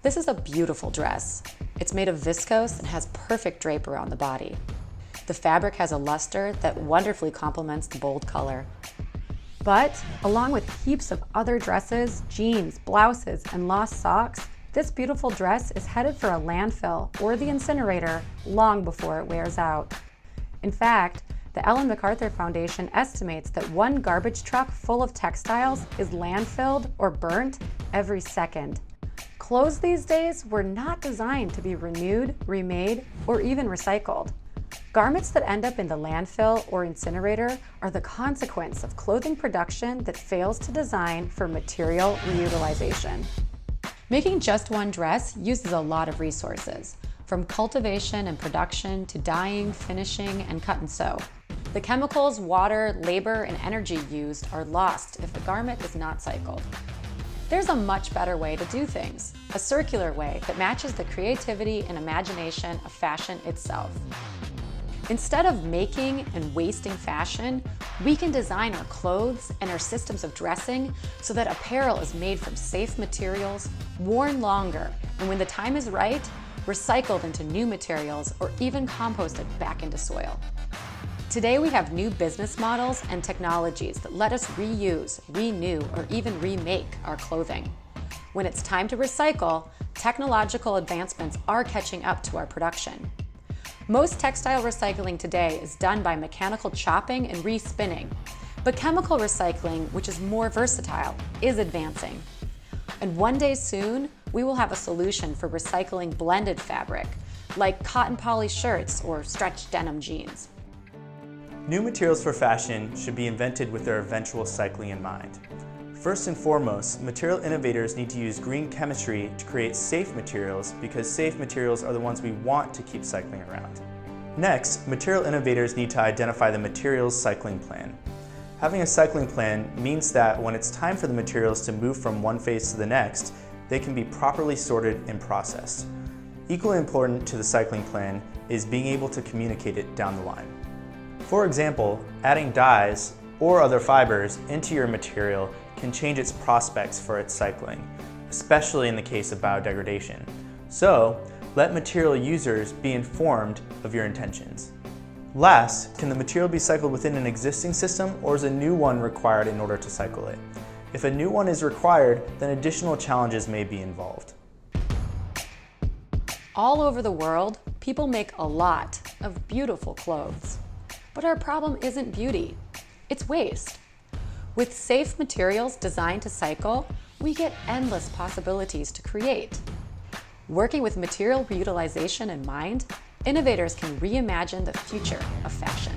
This is a beautiful dress. It's made of viscose and has perfect drape around the body. The fabric has a luster that wonderfully complements the bold color. But along with heaps of other dresses, jeans, blouses, and lost socks, this beautiful dress is headed for a landfill or the incinerator long before it wears out. In fact, the Ellen MacArthur Foundation estimates that one garbage truck full of textiles is landfilled or burnt every second. Clothes these days were not designed to be renewed, remade, or even recycled. Garments that end up in the landfill or incinerator are the consequence of clothing production that fails to design for material reutilization. Making just one dress uses a lot of resources, from cultivation and production to dyeing, finishing, and cut and sew. The chemicals, water, labor, and energy used are lost if the garment is not cycled. There's a much better way to do things, a circular way that matches the creativity and imagination of fashion itself. Instead of making and wasting fashion, we can design our clothes and our systems of dressing so that apparel is made from safe materials, worn longer, and when the time is right, recycled into new materials or even composted back into soil. Today we have new business models and technologies that let us reuse, renew, or even remake our clothing. When it's time to recycle, technological advancements are catching up to our production. Most textile recycling today is done by mechanical chopping and respinning, but chemical recycling, which is more versatile, is advancing. And one day soon, we will have a solution for recycling blended fabric, like cotton poly shirts or stretched denim jeans. New materials for fashion should be invented with their eventual cycling in mind. First and foremost, material innovators need to use green chemistry to create safe materials because safe materials are the ones we want to keep cycling around. Next, material innovators need to identify the materials cycling plan. Having a cycling plan means that when it's time for the materials to move from one phase to the next, they can be properly sorted and processed. Equally important to the cycling plan is being able to communicate it down the line. For example, adding dyes or other fibers into your material can change its prospects for its cycling, especially in the case of biodegradation. So, let material users be informed of your intentions. Last, can the material be cycled within an existing system or is a new one required in order to cycle it? If a new one is required, then additional challenges may be involved. All over the world, people make a lot of beautiful clothes. But our problem isn't beauty, it's waste. With safe materials designed to cycle, we get endless possibilities to create. Working with material reutilization in mind, innovators can reimagine the future of fashion.